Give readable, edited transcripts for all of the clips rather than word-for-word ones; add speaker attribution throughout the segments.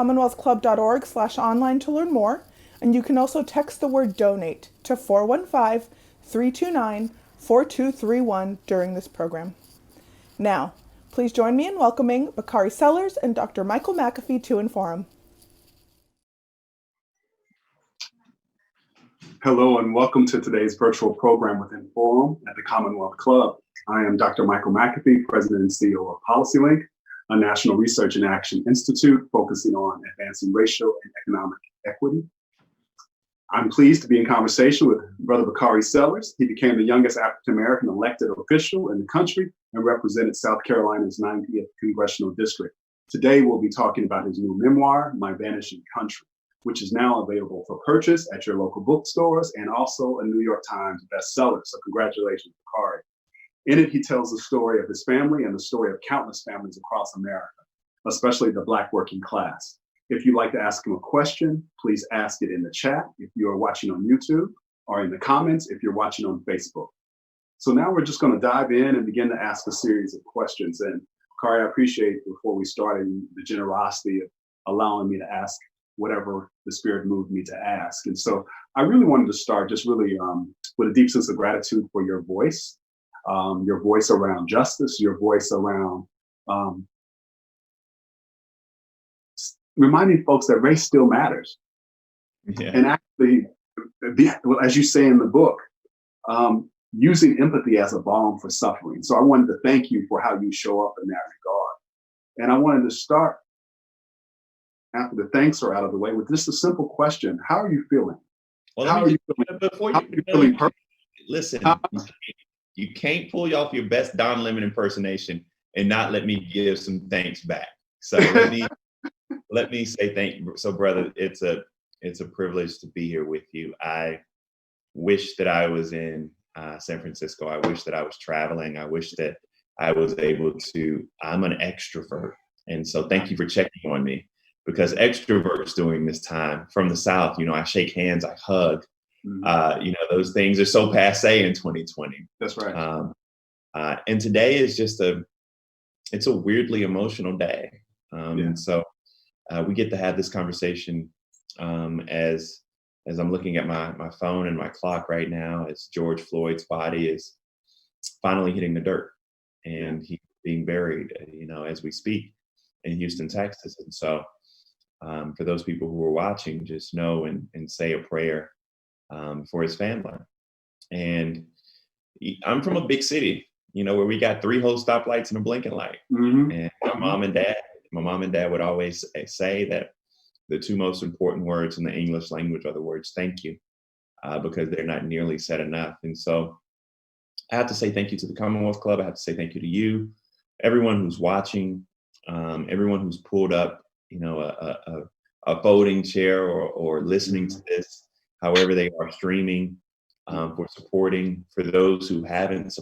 Speaker 1: commonwealthclub.org/online to learn more, and you can also text the word donate to 415-329-4231 during this program. Now, please join me in welcoming Bakari Sellers and Dr. Michael McAfee to Inforum.
Speaker 2: Hello and welcome to today's virtual program with Inforum at the Commonwealth Club. I am Dr. Michael McAfee, President and CEO of PolicyLink, a national research and action institute focusing on advancing racial and economic equity. I'm pleased to be in conversation with Brother Bakari Sellers. He became the youngest African-American elected official in the country and represented South Carolina's 90th Congressional District. Today, we'll be talking about his new memoir, My Vanishing Country, which is now available for purchase at your local bookstores and also a New York Times bestseller. So congratulations, Bakari. In it, he tells the story of his family and the story of countless families across America, especially the Black working class. If you'd like to ask him a question, please ask it in the chat if you are watching on YouTube, or in the comments if you're watching on Facebook. So now we're just going to dive in and begin to ask a series of questions. And Kari, I appreciate before we started the generosity of allowing me to ask whatever the Spirit moved me to ask. And so I really wanted to start just really with a deep sense of gratitude for your voice around justice, your voice around reminding folks that race still matters.
Speaker 3: Yeah.
Speaker 2: And actually, as you say in the book, using empathy as a balm for suffering. So I wanted to thank you for how you show up in that regard. And I wanted to start, after the thanks are out of the way, with just a simple question. How are you feeling?
Speaker 3: Well,
Speaker 2: how are you feeling?
Speaker 3: Before
Speaker 2: how
Speaker 3: you,
Speaker 2: are you feeling?
Speaker 3: Listen, you can't pull off your best Don Lemon impersonation and not let me give some thanks back. So let me say thank you. So brother, it's a privilege to be here with you. I wish that I was in San Francisco. I wish that I was traveling. I wish that I was able to, I'm an extrovert. And so thank you for checking on me, because extroverts during this time from the South, I shake hands, I hug, those things are so passe in 2020.
Speaker 2: That's right.
Speaker 3: And today is just it's a weirdly emotional day. And so we get to have this conversation as I'm looking at my phone and my clock right now, as George Floyd's body is finally hitting the dirt and he's being buried, as we speak in Houston, Texas. And so for those people who are watching, just know and say a prayer for his family. And I'm from a big city, where we got 3 whole stoplights and a blinking light.
Speaker 2: Mm-hmm.
Speaker 3: And my mom and dad would always say that the 2 most important words in the English language are the words thank you, because they're not nearly said enough. And so I have to say thank you to the Commonwealth Club. I have to say thank you to you, everyone who's watching, everyone who's pulled up, a folding chair or listening to this, however they are streaming, for supporting, for those who haven't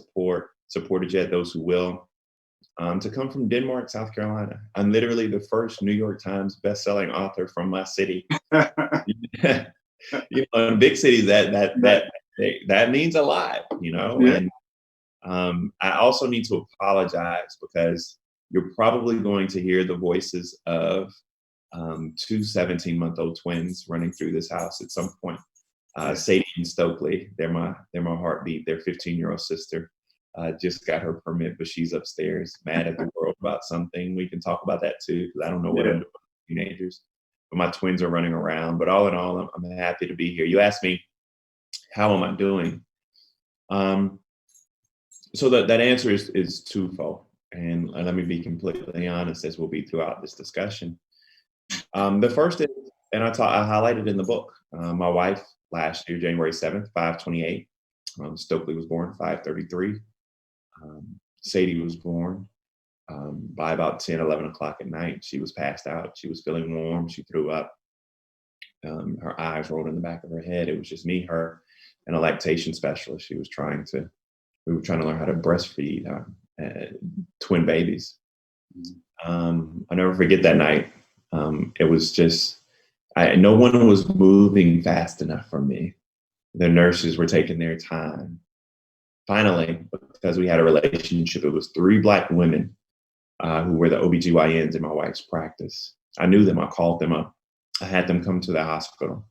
Speaker 3: supported yet, those who will. To come from Denmark, South Carolina. I'm literally the first New York Times bestselling author from my city. In big cities, that means a lot,
Speaker 2: Yeah.
Speaker 3: And I also need to apologize because you're probably going to hear the voices of 2 17-month-old twins running through this house at some point. Sadie and Stokely, they're my heartbeat. Their 15-year-old sister just got her permit, but she's upstairs mad at the world about something. We can talk about that too, because I don't know what I'm doing with teenagers. But my twins are running around. But all in all, I'm happy to be here. You asked me, how am I doing? So that answer is twofold. And let me be completely honest, as will be throughout this discussion. The first is, and I highlighted in the book, my wife last year, January 7th, 5/28. Stokely was born 5/33. Sadie was born by about 10, 11 o'clock at night. She was passed out. She was feeling warm. She threw up. Her eyes rolled in the back of her head. It was just me, her, and a lactation specialist. We were trying to learn how to breastfeed twin babies. I'll never forget that night. It was just, no one was moving fast enough for me. The nurses were taking their time. Finally, because we had a relationship, it was 3 Black women who were the OBGYNs in my wife's practice. I knew them. I called them up. I had them come to the hospital.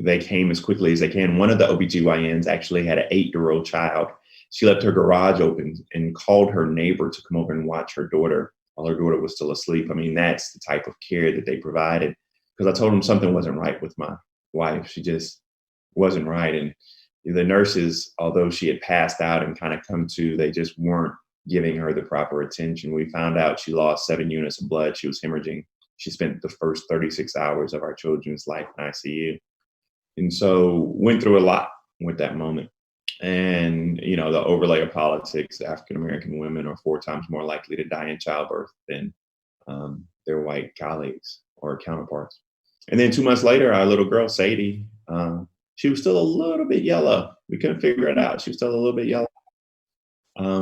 Speaker 3: They came as quickly as they can. One of the OBGYNs actually had an 8-year-old child. She left her garage open and called her neighbor to come over and watch her daughter while her daughter was still asleep. I mean, that's the type of care that they provided, because I told them something wasn't right with my wife. She just wasn't right. And the nurses, although she had passed out and kind of come to, they just weren't giving her the proper attention. We found out she lost 7 units of blood. She was hemorrhaging. She spent the first 36 hours of our children's life in ICU. And so went through a lot with that moment. And, the overlay of politics, African-American women are 4 times more likely to die in childbirth than their white colleagues or counterparts. And then 2 months later, our little girl, Sadie, she was still a little bit yellow. We couldn't figure it out. She was still a little bit yellow.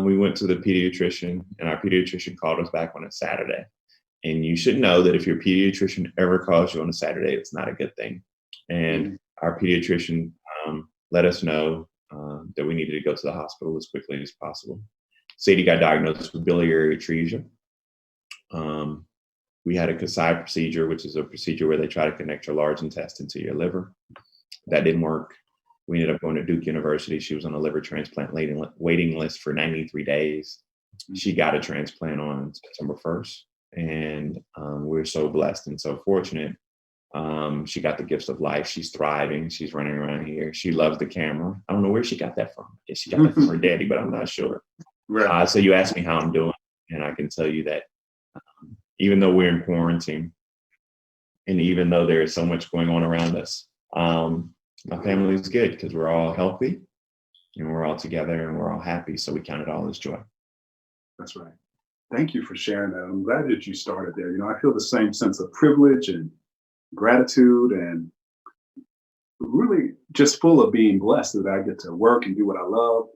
Speaker 3: We went to the pediatrician, and our pediatrician called us back on a Saturday. And you should know that if your pediatrician ever calls you on a Saturday, it's not a good thing. And our pediatrician let us know that we needed to go to the hospital as quickly as possible. Sadie got diagnosed with biliary atresia. We had a Kasai procedure, which is a procedure where they try to connect your large intestine to your liver. That didn't work. We ended up going to Duke University. She was on a liver transplant waiting list for 93 days. She got a transplant on September 1st. And we're so blessed and so fortunate. She got the gifts of life. She's thriving. She's running around here. She loves the camera. I don't know where she got that from. I guess she got that from her daddy, but I'm not sure. Right. So you asked me how I'm doing, and I can tell you that even though we're in quarantine, and even though there is so much going on around us, my family is good because we're all healthy, and we're all together, and we're all happy. So we count it all as joy.
Speaker 2: That's right. Thank you for sharing that. I'm glad that you started there. I feel the same sense of privilege and gratitude, and really just full of being blessed that I get to work and do what I love,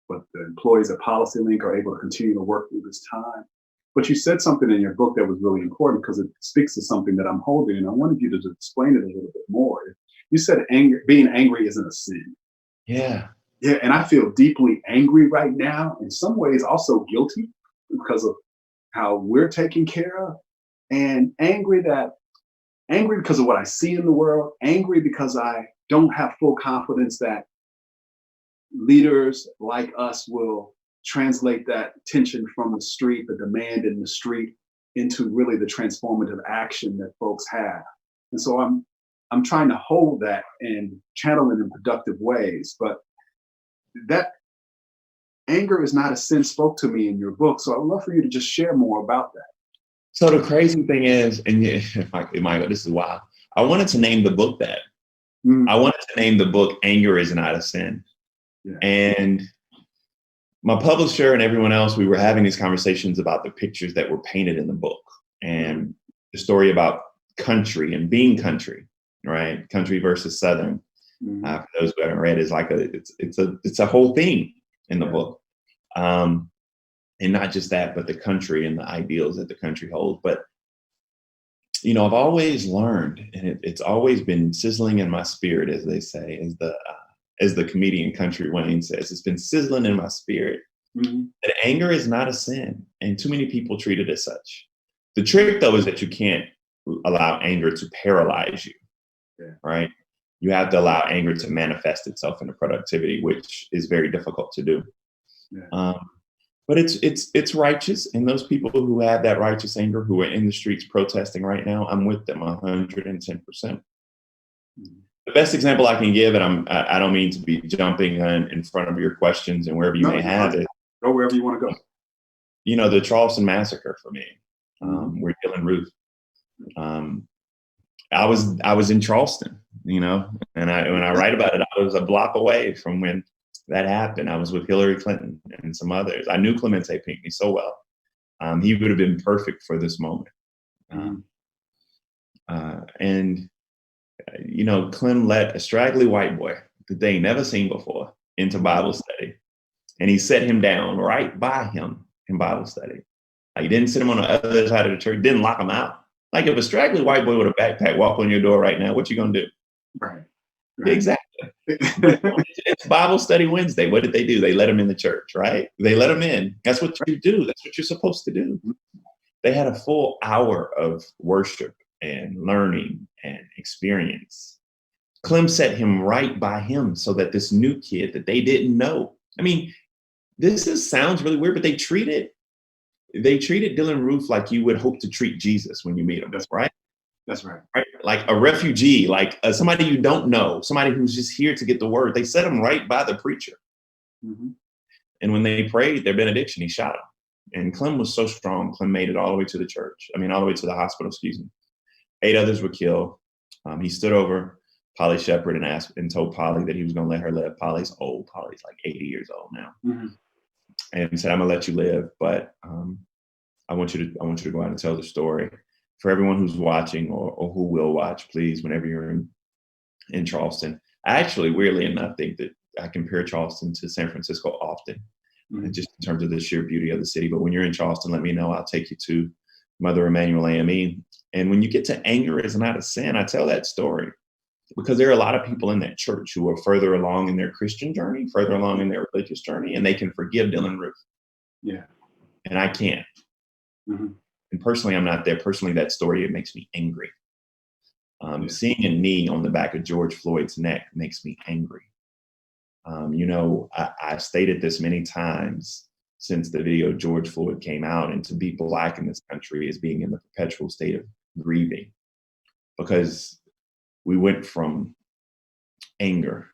Speaker 2: but the employees at PolicyLink are able to continue to work through this time. But you said something in your book that was really important because it speaks to something that I'm holding, and I wanted you to just explain it a little bit more. You said being angry isn't a sin.
Speaker 3: Yeah.
Speaker 2: Yeah, and I feel deeply angry right now, in some ways also guilty because of how we're taken care of, and angry because of what I see in the world, angry because I don't have full confidence that leaders like us will translate that tension from the street, the demand in the street, into really the transformative action that folks have. And so I'm trying to hold that and channel it in productive ways. But that anger is not a sin spoke to me in your book. So I'd love for you to just share more about that.
Speaker 3: So the crazy thing is, and Michael, this is wild. I wanted to name the book that. I wanted to name the book "Anger Is Not a Sin." Yeah. And my publisher and everyone else, we were having these conversations about the pictures that were painted in the book and the story about country and being country, right? Country versus Southern. For those who haven't read, is like it's a whole theme in the book. And not just that, but the country and the ideals that the country holds. But, I've always learned, and it's always been sizzling in my spirit, as they say, as the comedian Country Wayne says, it's been sizzling in my spirit, that anger is not a sin. And too many people treat it as such. The trick, though, is that you can't allow anger to paralyze you, right? You have to allow anger to manifest itself into productivity, which is very difficult to do. Yeah. But it's righteous, and those people who have that righteous anger, who are in the streets protesting right now, I'm with them 110%. The best example I can give, and I don't mean to be jumping in front of your questions and wherever you may have it.
Speaker 2: Go wherever you want to go.
Speaker 3: The Charleston massacre for me, where Dylann Roof. I was in Charleston, and when I write about it, I was a block away from when that happened. I was with Hillary Clinton and some others. I knew Clemente Pinckney so well. He would have been perfect for this moment. Clem let a straggly white boy that they ain't never seen before into Bible study. And he set him down right by him in Bible study. He didn't sit him on the other side of the church, didn't lock him out. Like if a straggly white boy with a backpack walk on your door right now, what you gonna do?
Speaker 2: Right.
Speaker 3: Exactly. It's Bible study Wednesday. What did they do? They let him in the church, right? They let him in. That's what you do. That's what you're supposed to do. They had a full hour of worship and learning and experience. Clem set him right by him so that this new kid that they didn't know. I mean, sounds really weird, but they treated Dylann Roof like you would hope to treat Jesus when you meet him. That's right.
Speaker 2: That's right.
Speaker 3: Right? Like a refugee, like somebody you don't know, somebody who's just here to get the word. They set him right by the preacher. And when they prayed their benediction, he shot him. And Clem was so strong. Clem made it all the way to the all the way to the hospital, 8 others were killed. He stood over Polly Shepard and told Polly that he was going to let her live. Polly's old. Polly's like 80 years old now. And said, I'm going to let you live, but I want you to go out and tell the story. For everyone who's watching or who will watch, please, whenever you're in Charleston. I actually, weirdly enough, think that I compare Charleston to San Francisco often, just in terms of the sheer beauty of the city. But when you're in Charleston, let me know. I'll take you to Mother Emanuel AME. And when you get to Anger Is Not a Sin, I tell that story. because there are a lot of people in that church who are further along in their Christian journey, further along in their religious journey, and they can forgive Dylan Roof.
Speaker 2: Yeah.
Speaker 3: And I can't.
Speaker 2: Mhm.
Speaker 3: And personally, I'm not there. Personally, that story, it makes me angry.
Speaker 2: Yeah.
Speaker 3: Seeing a knee on the back of George Floyd's neck makes me angry. I've stated this many times since the video George Floyd came out, and to be Black in this country is being in the perpetual state of grieving, because we went from anger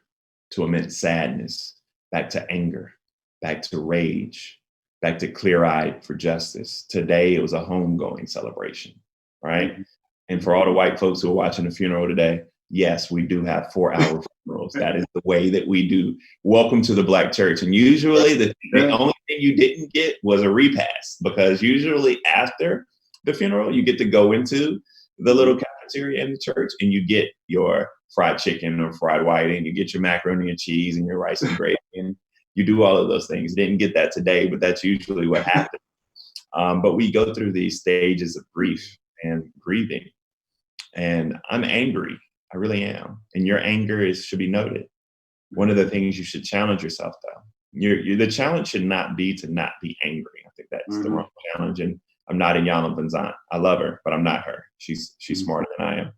Speaker 3: to immense sadness, back to anger, back to rage, back to clear-eyed for justice. Today, it was a homegoing celebration, right?
Speaker 2: Mhm.
Speaker 3: And for all the white folks who are watching the funeral today, yes, we do have 4-hour funerals. That is the way that we do. Welcome to the Black church. And usually the only thing you didn't get was a repast, because usually after the funeral, you get to go into the little cafeteria in the church and you get your fried chicken or fried whiting, you get your macaroni and cheese and your rice and gravy, and you do all of those things. Didn't get that today, but that's usually what happens. But we go through these stages of grief and grieving. And I'm angry. I really am. And your anger should be noted. One of the things you should challenge yourself, though, the challenge should not be to not be angry. I think that's the wrong challenge. And I'm not Iyanla Vanzant. I love her, but I'm not her. She's smarter than I am.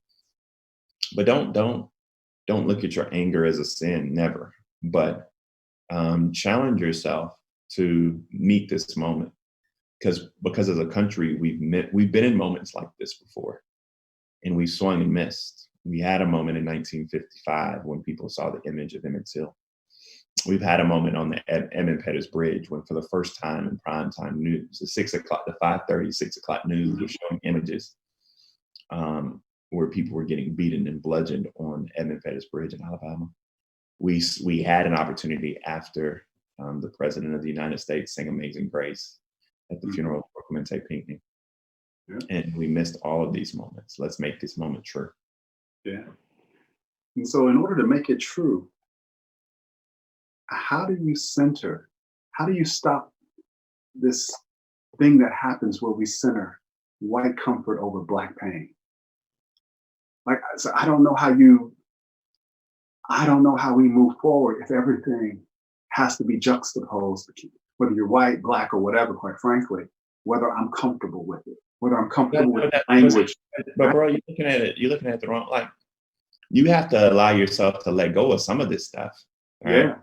Speaker 3: But don't look at your anger as a sin. Never. But challenge yourself to meet this moment, because as a country we've been in moments like this before, and we swung and missed. We had a moment in 1955 when people saw the image of Emmett Till. We've had a moment on the Edmund Pettus Bridge when, for the first time in primetime news, the 5:30, 6 o'clock news was showing images where people were getting beaten and bludgeoned on Edmund Pettus Bridge in Alabama. We had an opportunity after the President of the United States sang Amazing Grace at the funeral of Clemente Pinckney. Yeah. And we missed all of these moments. Let's make this moment true.
Speaker 2: Yeah. And so in order to make it true, how do you stop this thing that happens where we center white comfort over Black pain? So I don't know how we move forward if everything has to be juxtaposed, whether you're white, Black, or whatever, quite frankly, whether I'm comfortable with it, whether I'm comfortable with the language.
Speaker 3: But bro, you're looking at it the wrong, like, you have to allow yourself to let go of some of this stuff. Right? Yeah.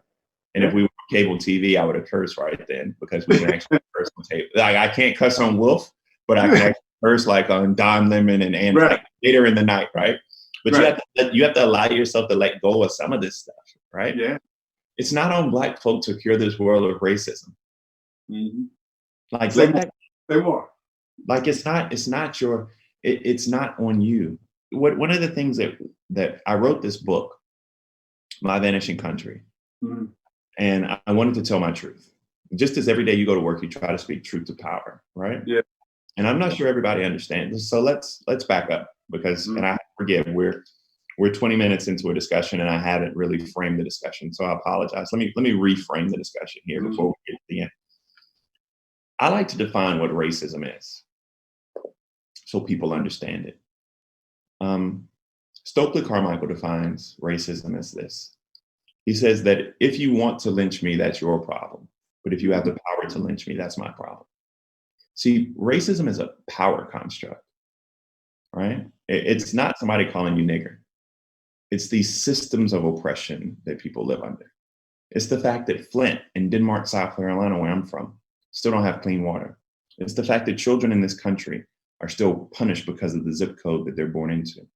Speaker 3: And if we were cable TV, I would have cursed right then, because we can actually curse on tape. Like, I can't cuss on Wolf, but I can actually curse like on Don Lemon and like later in the night, right? But you have to allow yourself to let go of some of this stuff, right? Yeah. It's not on Black folk to cure this world of racism. Mm-hmm. Like,
Speaker 2: they were.
Speaker 3: Like, it's not on you. One of the things that I wrote this book, My Vanishing Country, and I wanted to tell my truth. Just as every day you go to work, you try to speak truth to power, right? Yeah. And I'm not sure everybody understands. So let's back up, because, and I forgive, we're 20 minutes into a discussion and I haven't really framed the discussion. So I apologize. Let me reframe the discussion here before we get to the end. I like to define what racism is so people understand it. Stokely Carmichael defines racism as this. He says that if you want to lynch me, that's your problem. But if you have the power to lynch me, that's my problem. See, racism is a power construct, right? It's not somebody calling you nigger. It's these systems of oppression that people live under. It's the fact that Flint and Denmark, South Carolina, where I'm from, still don't have clean water. It's the fact that children in this country are still punished because of the zip code that they're born into.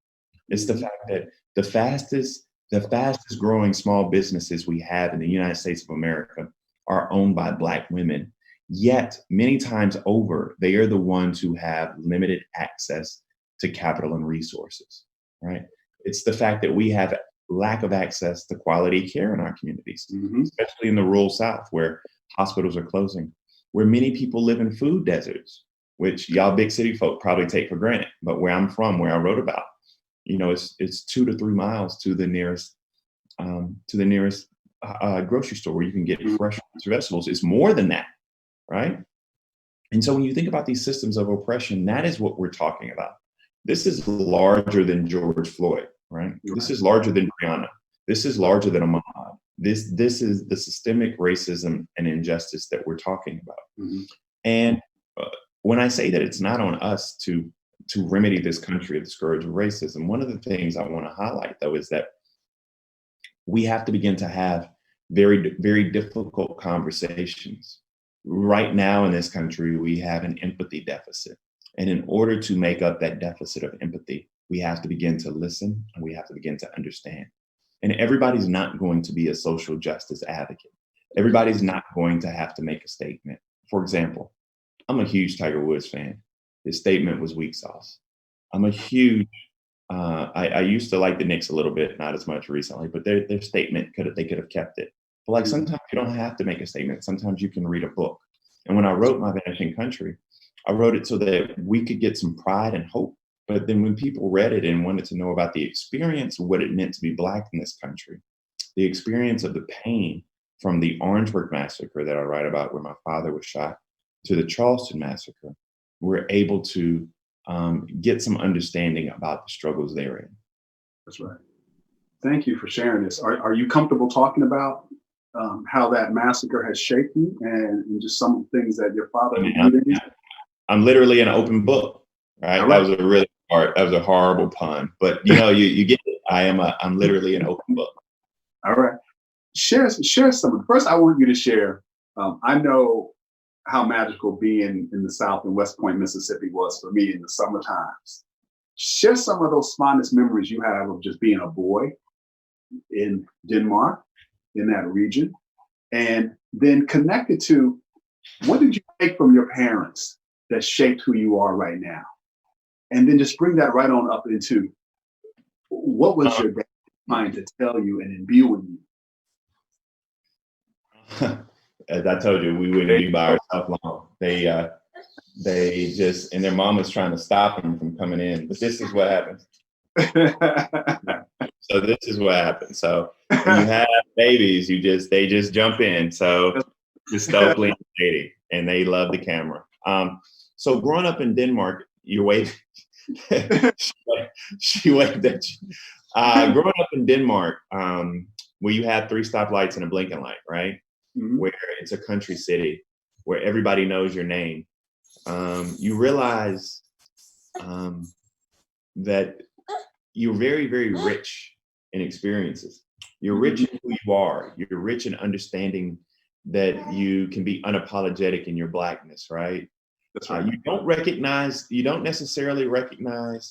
Speaker 3: It's the fact that the fastest growing small businesses we have in the United States of America are owned by Black women. Yet, many times over, they are the ones who have limited access to capital and resources, right? It's the fact that we have lack of access to quality care in our communities, especially in the rural South, where hospitals are closing, where many people live in food deserts, which y'all big city folk probably take for granted. But where I'm from, where I wrote about, it's 2 to 3 miles to the nearest grocery store where you can get fresh vegetables. It's more than that, right? And so when you think about these systems of oppression, that is what we're talking about. This is larger than George Floyd. right?
Speaker 2: You're
Speaker 3: This
Speaker 2: right.
Speaker 3: is larger than Brianna. This is larger than Ahmaud. This is the systemic racism and injustice that we're talking about.
Speaker 2: Mhm.
Speaker 3: And when I say that it's not on us to remedy this country of the scourge of racism, one of the things I want to highlight, though, is that we have to begin to have very, very difficult conversations. Right now in this country, we have an empathy deficit. And in order to make up that deficit of empathy, we have to begin to listen and we have to begin to understand. And everybody's not going to be a social justice advocate. Everybody's not going to have to make a statement. For example, I'm a huge Tiger Woods fan. His statement was weak sauce. I'm a huge I used to like the Knicks a little bit, not as much recently, but their statement they could have kept it. But like sometimes you don't have to make a statement. Sometimes you can read a book. And when I wrote My Vanishing Country, I wrote it so that we could get some pride and hope. But then when people read it and wanted to know about the experience of what it meant to be Black in this country, the experience of the pain from the Orangeburg massacre that I write about, where my father was shot, to the Charleston massacre, we're able to get some understanding about the struggles they're in.
Speaker 2: That's right. Thank you for sharing this. Are you comfortable talking about how that massacre has shaped you and just some of the things that your father did?
Speaker 3: I'm literally an open book, right?
Speaker 2: Right.
Speaker 3: That was that was a horrible pun, but you get it. I'm literally an open book.
Speaker 2: All right. Share some. First, I want you to share. I know how magical being in the South and West Point, Mississippi was for me in the summer times. Share some of those fondest memories you have of just being a boy in Denmark, in that region, and then connect it to what did you take from your parents that shaped who you are right now? And then just bring that right on up into what was your dad trying to tell you and imbue in you?
Speaker 3: As I told you, we wouldn't be by ourselves long. They just, and their mom was trying to stop them from coming in. But this is what happens. So this is what happens. So when you have babies, they just jump in. So just Stokely and Katie, and they love the camera. So growing up in Denmark, you wait. she waved at you. Growing up in Denmark, where you have 3 stoplights and a blinking light, right? Mm-hmm. Where it's a country city, where everybody knows your name. You realize that you're very, very rich in experiences. You're rich in who you are. You're rich in understanding that you can be unapologetic in your Blackness, right? That's right. You don't necessarily recognize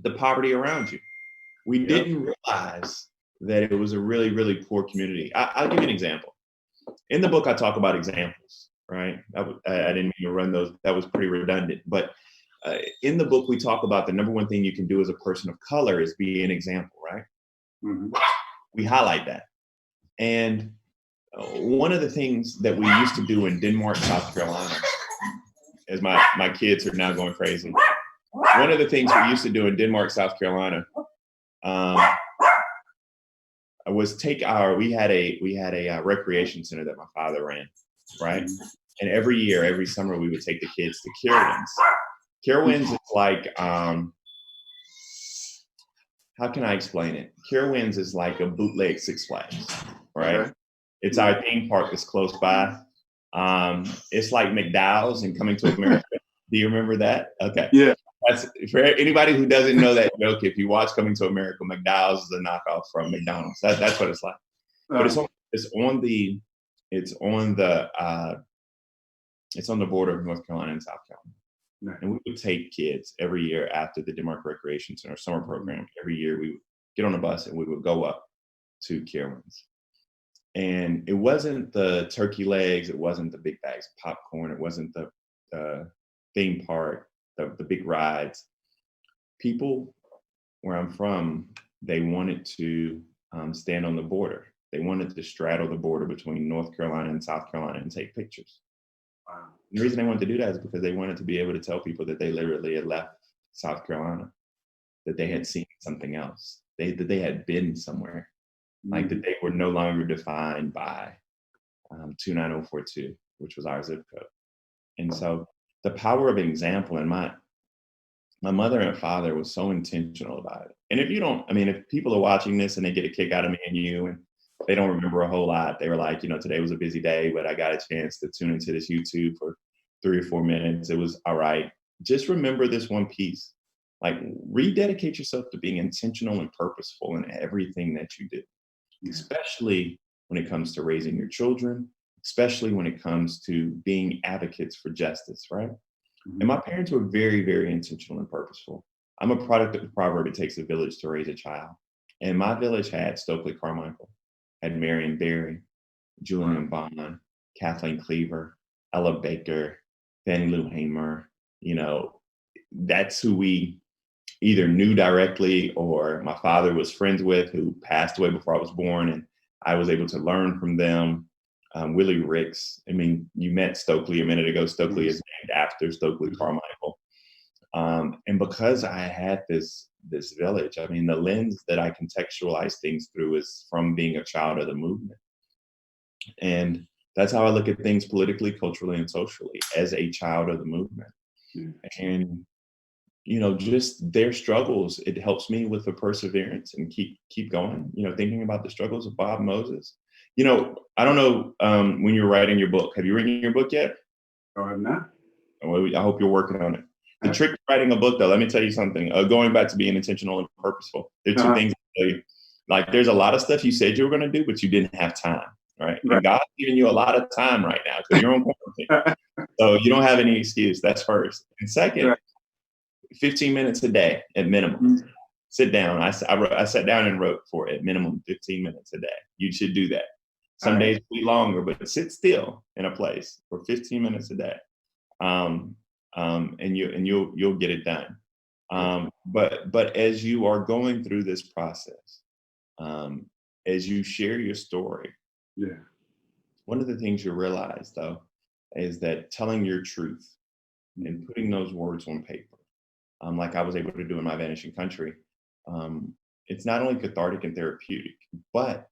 Speaker 3: the poverty around you. We didn't realize that it was a really, really poor community. I'll give you an example. In the book, I talk about examples, right? I didn't mean to run those. That was pretty redundant. But in the book, we talk about the number one thing you can do as a person of color is be an example, right? Mm-hmm. We highlight that. And one of the things that we used to do in Denmark, South Carolina, as my kids are now going crazy. One of the things we used to do in Denmark, South Carolina, was we had a recreation center that my father ran, right? And every year, every summer, we would take the kids to Carowinds. Carowinds is like, how can I explain it? Carowinds is like a bootleg Six Flags, right? Okay. It's our theme park that's close by. It's like McDowell's and Coming to America. Do you remember that? Okay. Yeah. That's for anybody who doesn't know that joke. If you watch Coming to America, McDowell's is a knockoff from McDonald's. That's what it's like. But it's on the border of North Carolina and South Carolina. Right. And we would take kids every year after the Denmark Recreation Center summer program. Every year we would get on a bus and we would go up to Carowinds. And it wasn't the turkey legs, it wasn't the big bags of popcorn, it wasn't the theme park, the big rides. People where I'm from, they wanted to stand on the border. They wanted to straddle the border between North Carolina and South Carolina and take pictures. Wow. The reason they wanted to do that is because they wanted to be able to tell people that they literally had left South Carolina, that they had seen something else, that they had been somewhere. Like that they were no longer defined by 29042, which was our zip code. And so the power of an example, and my my mother and father was so intentional about it. And if you don't, I mean, if people are watching this and they get a kick out of me and you, and they don't remember a whole lot, they were like, today was a busy day, but I got a chance to tune into this YouTube for 3 or 4 minutes. It was all right. Just remember this one piece. Like, rededicate yourself to being intentional and purposeful in everything that you do, especially when it comes to raising your children, especially when it comes to being advocates for justice, right? And my parents were very, very intentional and purposeful. I'm a product of the proverb, it takes a village to raise a child. And my village had Stokely Carmichael, had Marion Barry, Julian Bond, Kathleen Cleaver, Ella Baker, Fannie Lou Hamer. That's who we either knew directly or my father was friends with, who passed away before I was born. And I was able to learn from them. Willie Ricks. I mean, you met Stokely a minute ago. Stokely is named after Stokely Carmichael. And because I had this village, I mean, the lens that I contextualize things through is from being a child of the movement. And that's how I look at things politically, culturally, and socially, as a child of the movement. And, just their struggles, it helps me with the perseverance and keep going, thinking about the struggles of Bob Moses. I don't know when you're writing your book. Have you written your book yet?
Speaker 2: No, I'm not.
Speaker 3: Well, I hope you're working on it. The trick to writing a book, though, let me tell you something. Going back to being intentional and purposeful, there are two things I'll tell you. Like, there's a lot of stuff you said you were going to do, but you didn't have time, right? And God's giving you a lot of time right now because you're on quarantine. So you don't have any excuse. That's first. And second, 15 minutes a day at minimum. Sit down. I sat down and wrote for at minimum 15 minutes a day. You should do that. Some days will be longer, but sit still in a place for 15 minutes a day, and you'll get it done. But as you are going through this process, as you share your story, one of the things you realize, though, is that telling your truth and putting those words on paper, like I was able to do in My Vanishing Country, it's not only cathartic and therapeutic, but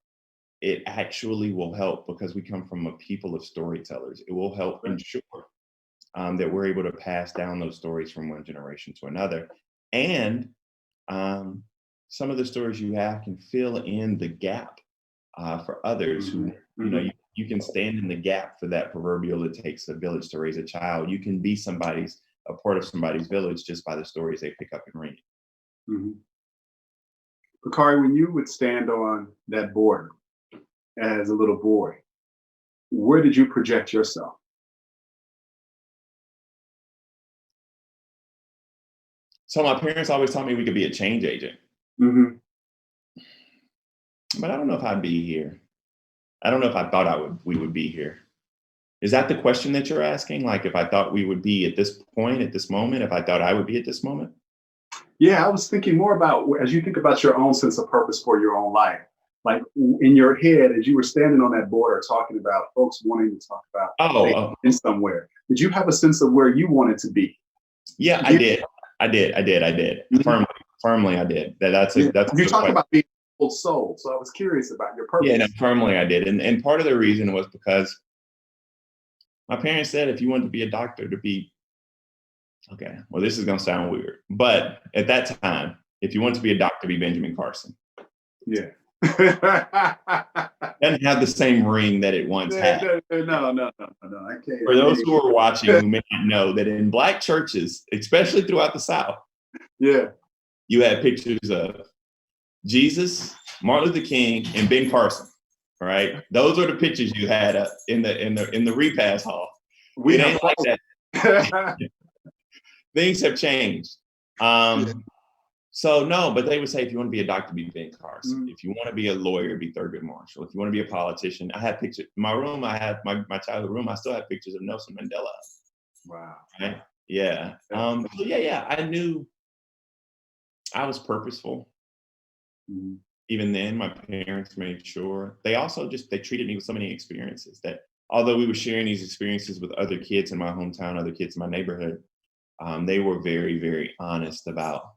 Speaker 3: it actually will help because we come from a people of storytellers. It will help ensure that we're able to pass down those stories from one generation to another. And some of the stories you have can fill in the gap for others who, you can stand in the gap for that proverbial, it takes a village to raise a child. You can be a part of somebody's village just by the stories they pick up and read.
Speaker 2: Bakari, when you would stand on that border as a little boy, where did you project yourself?
Speaker 3: So my parents always taught me we could be a change agent. But I don't know if I'd be here. I don't know if I thought we would be here. Is that the question that you're asking? Like, if I thought we would be at this point, at this moment, if I thought I would be at this moment?
Speaker 2: Yeah, I was thinking more about, as you think about your own sense of purpose for your own life, like in your head, as you were standing on that border talking about folks wanting to talk about in somewhere, did you have a sense of where you wanted to be?
Speaker 3: Yeah, I did. Firmly, I did. That's
Speaker 2: you talk about being a soul. So I was curious about your purpose.
Speaker 3: Yeah, no, firmly I did. And part of the reason was because my parents said if you wanted to be a doctor, okay, well, this is going to sound weird, but at that time, if you want to be a doctor, be Benjamin Carson.
Speaker 2: Yeah.
Speaker 3: Doesn't have the same ring that it once had.
Speaker 2: No, I can't.
Speaker 3: For those who are watching who may not know that in Black churches, especially throughout the South, you had pictures of Jesus, Martin Luther King, and Ben Carson. All right, those are the pictures you had in the repast hall. It ain't like that. Things have changed. So no, but they would say if you want to be a doctor, be Ben Carson. If you want to be a lawyer, be Thurgood Marshall. If you want to be a politician, I have pictures in my room. I have my childhood room. I still have pictures of Nelson Mandela.
Speaker 2: Wow.
Speaker 3: Right? Yeah. I knew I was purposeful. Even then, my parents made sure. They also they treated me with so many experiences that although we were sharing these experiences with other kids in my hometown, other kids in my neighborhood, they were very, very honest about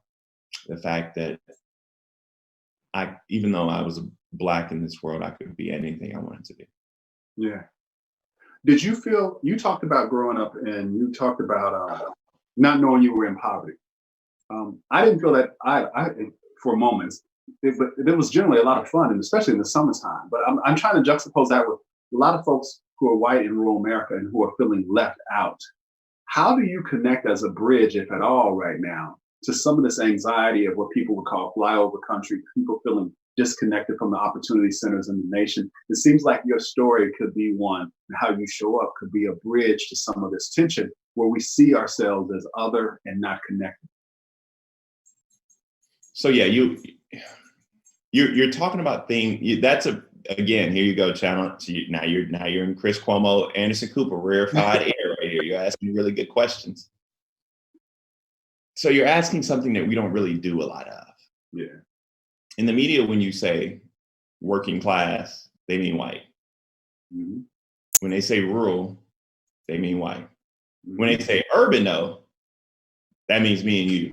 Speaker 3: the fact that even though I was Black in this world, I could be anything I wanted to be.
Speaker 2: Yeah. Did you feel, you talked about growing up and you talked about not knowing you were in poverty. I didn't feel that for moments, but it was generally a lot of fun, and especially in the summertime. But I'm trying to juxtapose that with a lot of folks who are white in rural America and who are feeling left out. How do you connect as a bridge, if at all, right now, to some of this anxiety of what people would call flyover country, people feeling disconnected from the opportunity centers in the nation? It seems like your story could be one, and how you show up could be a bridge to some of this tension where we see ourselves as other and not connected.
Speaker 3: So yeah, you're talking about that's again, here you go, channel. So now you're in Chris Cuomo, Anderson Cooper, rarefied air right here. You're asking really good questions. So you're asking something that we don't really do a lot of.
Speaker 2: Yeah.
Speaker 3: In the media, when you say working class, they mean white.
Speaker 2: Mm-hmm.
Speaker 3: When they say rural, they mean white.
Speaker 2: Mm-hmm.
Speaker 3: When they say urban, though, that means me and you.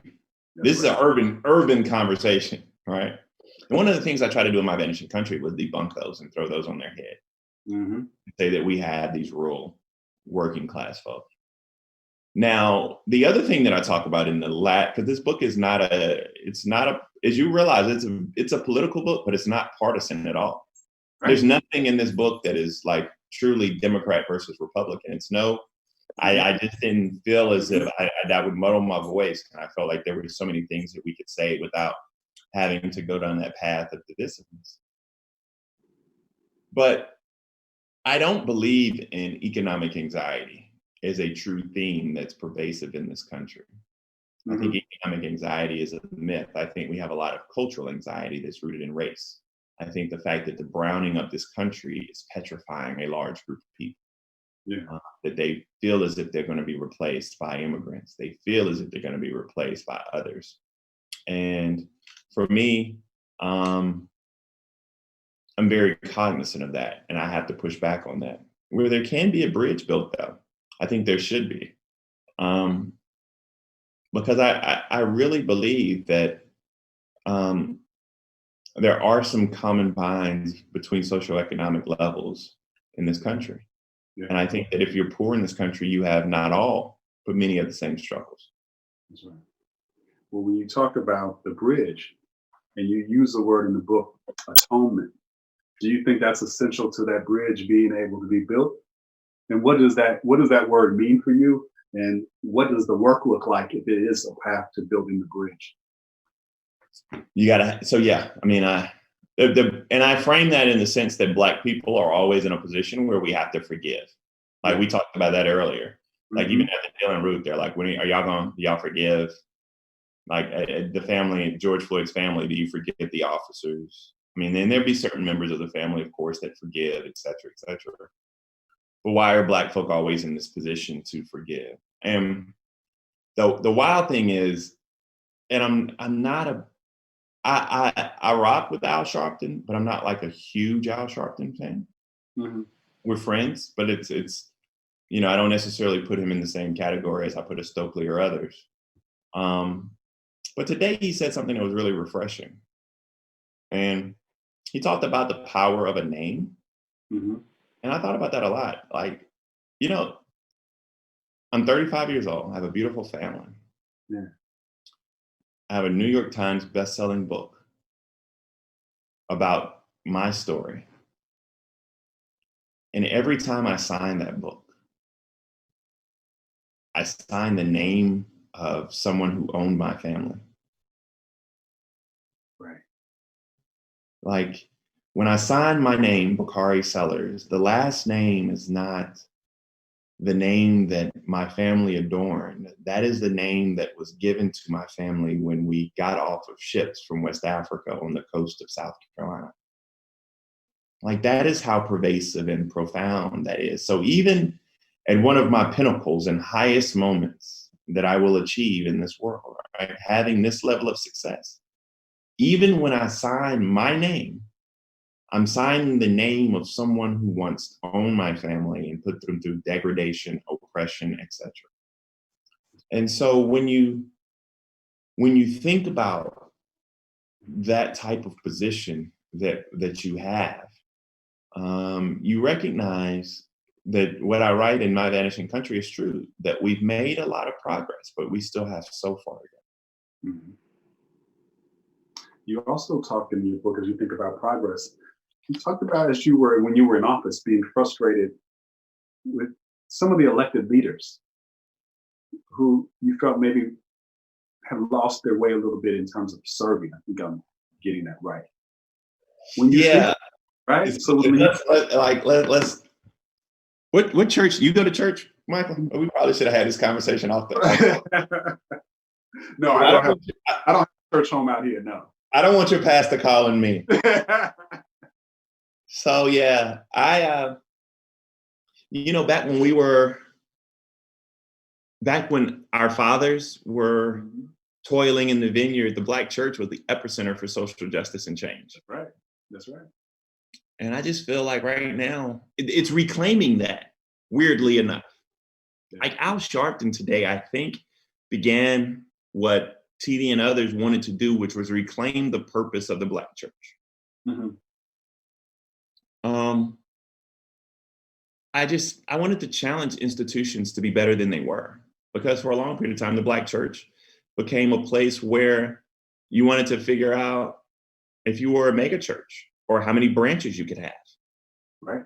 Speaker 2: That's
Speaker 3: this
Speaker 2: right.
Speaker 3: is an urban conversation, right? And one of the things I try to do in my Vanishing Country was debunk those and throw those on their head.
Speaker 2: Mm-hmm.
Speaker 3: Say that we have these rural working class folks. Now, the other thing that I talk about in the because this book is as you realize, it's a political book, but it's not partisan at all. Right. There's nothing in this book that is like truly Democrat versus Republican. I just didn't feel as if that would muddle my voice. And I felt like there were so many things that we could say without having to go down that path of divisiveness. But I don't believe in economic anxiety as a true theme that's pervasive in this country. Mm-hmm. I think economic anxiety is a myth. I think we have a lot of cultural anxiety that's rooted in race. I think the fact that the browning of this country is petrifying a large group of people. Yeah. That they feel as if they're going to be replaced by immigrants. They feel as if they're going to be replaced by others. And for me, I'm very cognizant of that, and I have to push back on that. Where there can be a bridge built, though, I think there should be. Because I really believe that there are some common binds between socioeconomic levels in this country. Yeah. And I think that if you're poor in this country, you have not all, but many of the same struggles.
Speaker 2: That's right. Well, when you talk about the bridge, and you use the word in the book, atonement, do you think that's essential to that bridge being able to be built? And what does that word mean for you? And what does the work look like if it is a path to building the bridge?
Speaker 3: And I frame that in the sense that Black people are always in a position where we have to forgive. Like we talked about that earlier. Like even at the Dylan Root, they're like, do y'all forgive? Like the family, George Floyd's family, do you forgive the officers? I mean, then there'd be certain members of the family, of course, that forgive, et cetera, et cetera. But why are Black folk always in this position to forgive? And the wild thing is, and I rock with Al Sharpton, but I'm not like a huge Al Sharpton fan. Mm-hmm. We're friends, but it's I don't necessarily put him in the same category as I put a Stokely or others. But today he said something that was really refreshing. And he talked about the power of a name. Mm-hmm. And I thought about that a lot. Like, I'm 35 years old. I have a beautiful family. Yeah. I have a New York Times best-selling book about my story. And every time I sign that book, I sign the name of someone who owned my family.
Speaker 2: Right.
Speaker 3: Like when I sign my name, Bakari Sellers, the last name is not the name that my family adorned. That is the name that was given to my family when we got off of ships from West Africa on the coast of South Carolina. Like that is how pervasive and profound that is. So even at one of my pinnacles and highest moments that I will achieve in this world, right, having this level of success, even when I sign my name, I'm signing the name of someone who once owned my family and put them through degradation, oppression, etc. And so when you think about that type of position that you have, you recognize that what I write in My Vanishing Country is true, that we've made a lot of progress, but we still have so far to go.
Speaker 2: Mhm. You also talk in your book, as you think about progress, you talked about when you were in office, being frustrated with some of the elected leaders who you felt maybe have lost their way a little bit in terms of serving. I think I'm getting that right. When you think,
Speaker 3: Yeah.
Speaker 2: right? So when you,
Speaker 3: Let's what church you go to church, Michael? We probably should have had this conversation off the.
Speaker 2: no, I don't have a church home out here. No.
Speaker 3: I don't want your pastor calling me. So yeah, back when our fathers were toiling in the vineyard, the Black church was the epicenter for social justice and change.
Speaker 2: That's right. That's right.
Speaker 3: And I just feel like right now it's reclaiming that, weirdly enough. Like Al Sharpton today, I think, began what TD and others wanted to do, which was reclaim the purpose of the Black church.
Speaker 2: Mhm.
Speaker 3: I wanted to challenge institutions to be better than they were, because for a long period of time, the Black church became a place where you wanted to figure out if you were a mega church or how many branches you could have. Right.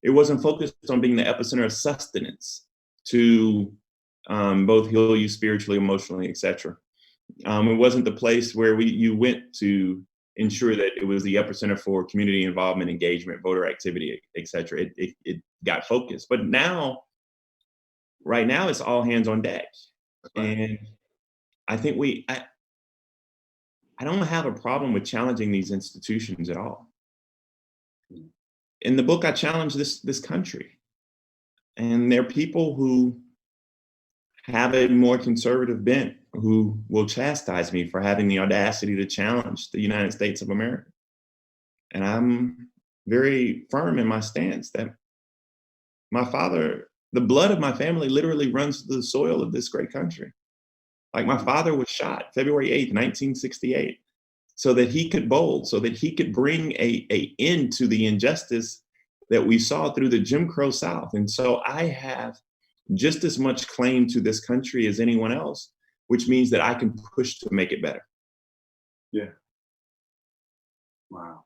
Speaker 3: It wasn't focused on being the epicenter of sustenance to both heal you spiritually, emotionally, etc. It wasn't the place where you went to ensure that it was the epicenter for community involvement, engagement, voter activity, etc. It got focused, but right now, it's all hands on deck, and I think I don't have a problem with challenging these institutions at all. In the book, I challenge this country, and there are people who have a more conservative bent who will chastise me for having the audacity to challenge the United States of America. And I'm very firm in my stance that the blood of my family literally runs through the soil of this great country. Like my father was shot February 8th, 1968, so that he could bring a end to the injustice that we saw through the Jim Crow South. And so I have just as much claim to this country as anyone else, which means that I can push to make it better.
Speaker 2: Yeah. Wow.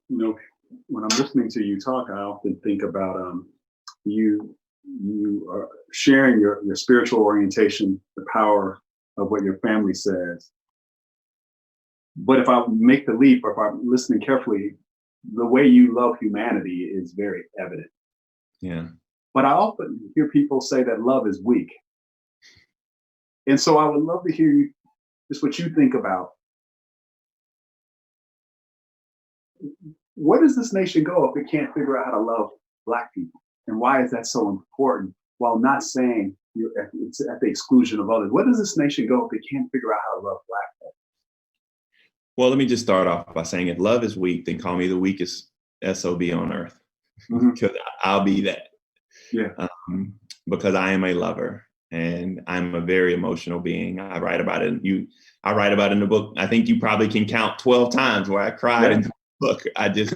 Speaker 2: You know, when I'm listening to you talk, I often think about you are sharing your spiritual orientation, the power of what your family says. But if I make the leap, or if I'm listening carefully, the way you love humanity is very evident.
Speaker 3: Yeah.
Speaker 2: But I often hear people say that love is weak. And so I would love to hear just what you think about, where does this nation go if it can't figure out how to love Black people? And why is that so important? While not saying it's at the exclusion of others. Where does this nation go if it can't figure out how to love Black people?
Speaker 3: Well, let me just start off by saying, if love is weak, then call me the weakest SOB on earth, because I'll be that.
Speaker 2: Yeah.
Speaker 3: Because I am a lover and I'm a very emotional being. I write about it. I write about it in the book. I think you probably can count 12 times where I cried in the book. I just,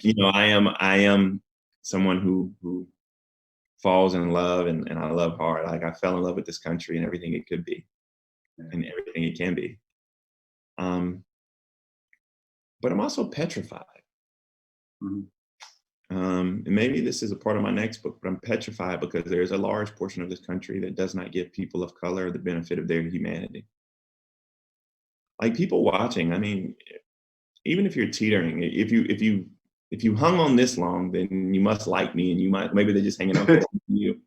Speaker 3: I am someone who falls in love, and I love hard. Like I fell in love with this country and everything it could be and everything it can be. But I'm also petrified. And maybe this is a part of my next book, but I'm petrified because there's a large portion of this country that does not give people of color the benefit of their humanity. Like people watching, I mean, even if you're teetering, if you hung on this long, then you must like me, and maybe they're just hanging on to you.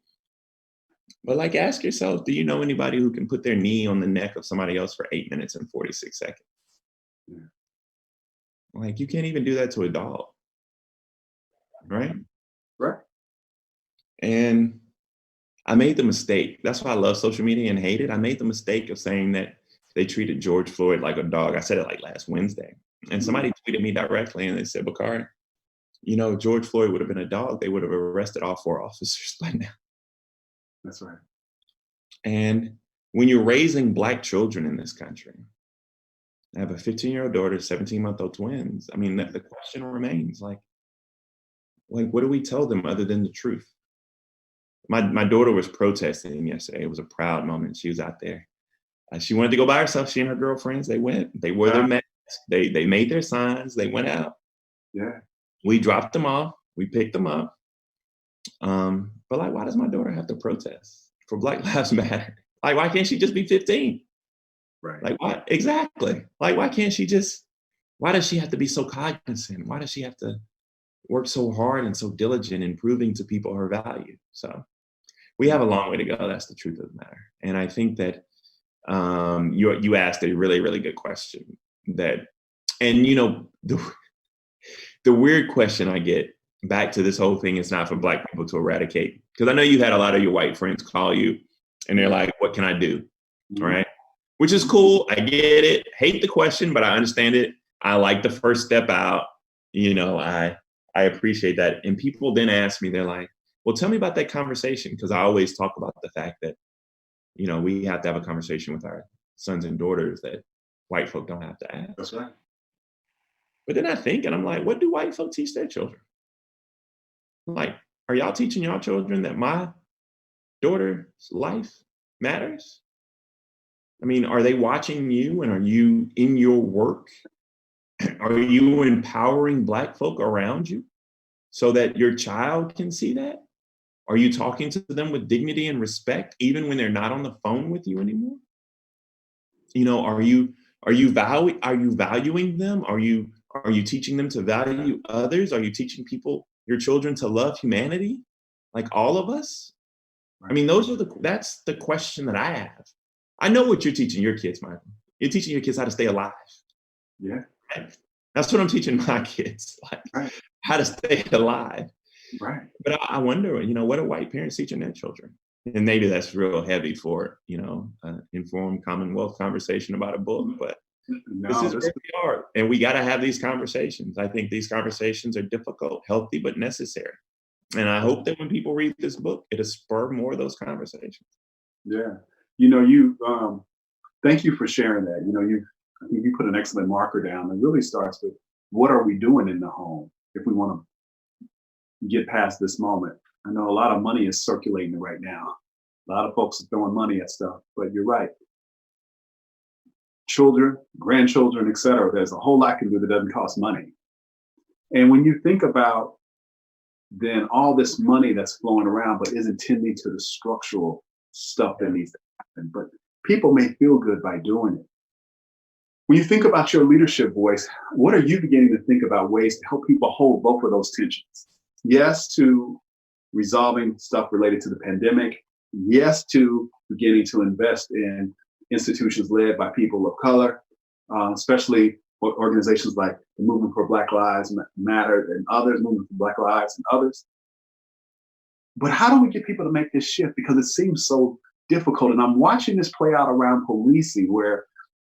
Speaker 3: But like, ask yourself, do you know anybody who can put their knee on the neck of somebody else for 8 minutes and 46 seconds? Yeah. Like, you can't even do that to a dog. Right?
Speaker 2: Right.
Speaker 3: And I made the mistake. That's why I love social media and hate it. I made the mistake of saying that they treated George Floyd like a dog. I said it like last Wednesday. And somebody tweeted me directly and they said, Bakari, George Floyd would have been a dog. They would have arrested all 4 officers by now.
Speaker 2: That's right.
Speaker 3: And when you're raising Black children in this country, I have a 15-year-old daughter, 17-month-old twins. I mean, the question remains, like, what do we tell them other than the truth? My daughter was protesting yesterday. It was a proud moment. She was out there She wanted to go by herself. She and her girlfriends, they went. They wore their masks. They made their signs. They went out.
Speaker 2: Yeah.
Speaker 3: We dropped them off. We picked them up. But like, why does my daughter have to protest for Black Lives Matter? Like, why can't she just be 15?
Speaker 2: Right.
Speaker 3: Like, why? Exactly. Like, why can't she just, why does she have to be so cognizant? Why does she have to work so hard and so diligent in proving to people her value? So we have a long way to go. That's the truth of the matter. And I think that you asked a really, really good question that, and you know, the weird question I get back to this whole thing is not for Black people to eradicate. Because I know you had a lot of your white friends call you and they're like, what can I do? Right? Which is cool. I get it. Hate the question, but I understand it. I like the first step out. You know, I appreciate that. And people then ask me, they're like, well, tell me about that conversation. Because I always talk about the fact that, you know, we have to have a conversation with our sons and daughters that white folk don't have to ask.
Speaker 2: That's right.
Speaker 3: But then I think, and I'm like, what do white folk teach their children? Like, are y'all teaching y'all children that my daughter's life matters? I mean, are they watching you, and are you in your work? Are you empowering Black folk around you so that your child can see that? Are you talking to them with dignity and respect, even when they're not on the phone with you anymore? You know, are you valuing them? Are you teaching them to value others? Are you teaching your children to love humanity, like all of us? I mean, that's the question that I have. I know what you're teaching your kids, Michael. You're teaching your kids how to stay alive.
Speaker 2: Yeah.
Speaker 3: Right? That's what I'm teaching my kids, like how to stay alive.
Speaker 2: Right.
Speaker 3: But I wonder, you know, what are white parents teaching their children? And maybe that's real heavy for, you know, informed Commonwealth conversation about a book, but this is where we are. And we got to have these conversations. I think these conversations are difficult, healthy, but necessary. And I hope that when people read this book, it'll spur more of those conversations.
Speaker 2: Yeah. You know, thank you for sharing that. You know, I think you put an excellent marker down. It really starts with, what are we doing in the home if we want to get past this moment? I know a lot of money is circulating right now. A lot of folks are throwing money at stuff, but you're right. Children, grandchildren, et cetera, there's a whole lot can do that doesn't cost money. And when you think about then all this money that's flowing around, but isn't tending to the structural stuff that needs to happen, but people may feel good by doing it. When you think about your leadership voice, what are you beginning to think about ways to help people hold both of those tensions? Yes, to resolving stuff related to the pandemic. Yes, to beginning to invest in institutions led by people of color, especially organizations like the Movement for Black Lives Matter and others, Movement for Black Lives and others. But how do we get people to make this shift? Because it seems so difficult. And I'm watching this play out around policing, where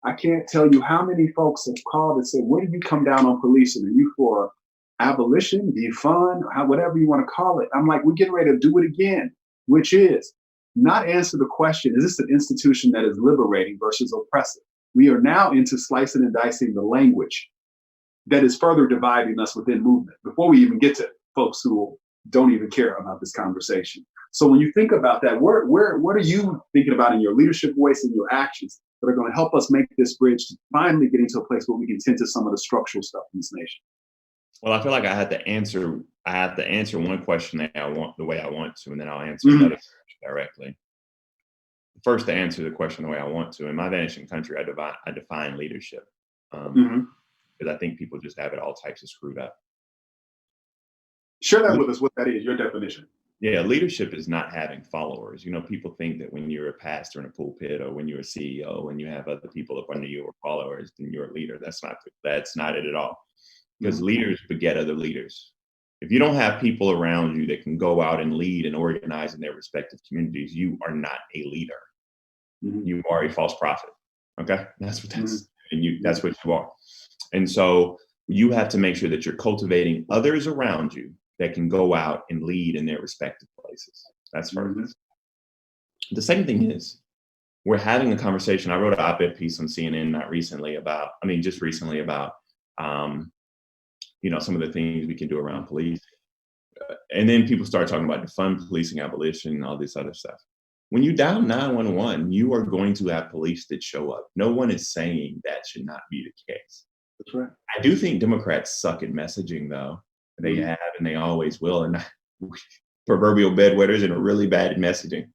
Speaker 2: I can't tell you how many folks have called and said, where do you come down on policing? Are you for abolition, defund, whatever you want to call it? I'm like, we're getting ready to do it again, which is not answer the question, is this an institution that is liberating versus oppressive? We are now into slicing and dicing the language that is further dividing us within movement before we even get to folks who don't even care about this conversation. So when you think about that, what are you thinking about in your leadership voice and your actions that are going to help us make this bridge to finally getting to a place where we can tend to some of the structural stuff in this nation?
Speaker 3: Well, I feel like I have to answer one question that I want the way I want to, and then I'll answer another directly. First, to answer the question the way I want to, in my vanishing country, I define leadership. Because I think people just have it all types of screwed up.
Speaker 2: Share that with us, what that is, your definition.
Speaker 3: Yeah, leadership is not having followers. You know, people think that when you're a pastor in a pulpit or when you're a CEO and you have other people up under you or followers, then you're a leader. That's not it at all. Because leaders beget other leaders. If you don't have people around you that can go out and lead and organize in their respective communities, you are not a leader. You are a false prophet. Okay, that's what that's what you are. And so you have to make sure that you're cultivating others around you that can go out and lead in their respective places. That's first. The second thing is, we're having a conversation. I wrote an op-ed piece on CNN just recently about, you know, some of the things we can do around police. And then people start talking about defund policing, abolition, and all this other stuff. When you dial 911, you are going to have police that show up. No one is saying that should not be the case.
Speaker 2: That's right.
Speaker 3: I do think Democrats suck at messaging, though. They have, and they always will. And proverbial bedwetters and are really bad at messaging.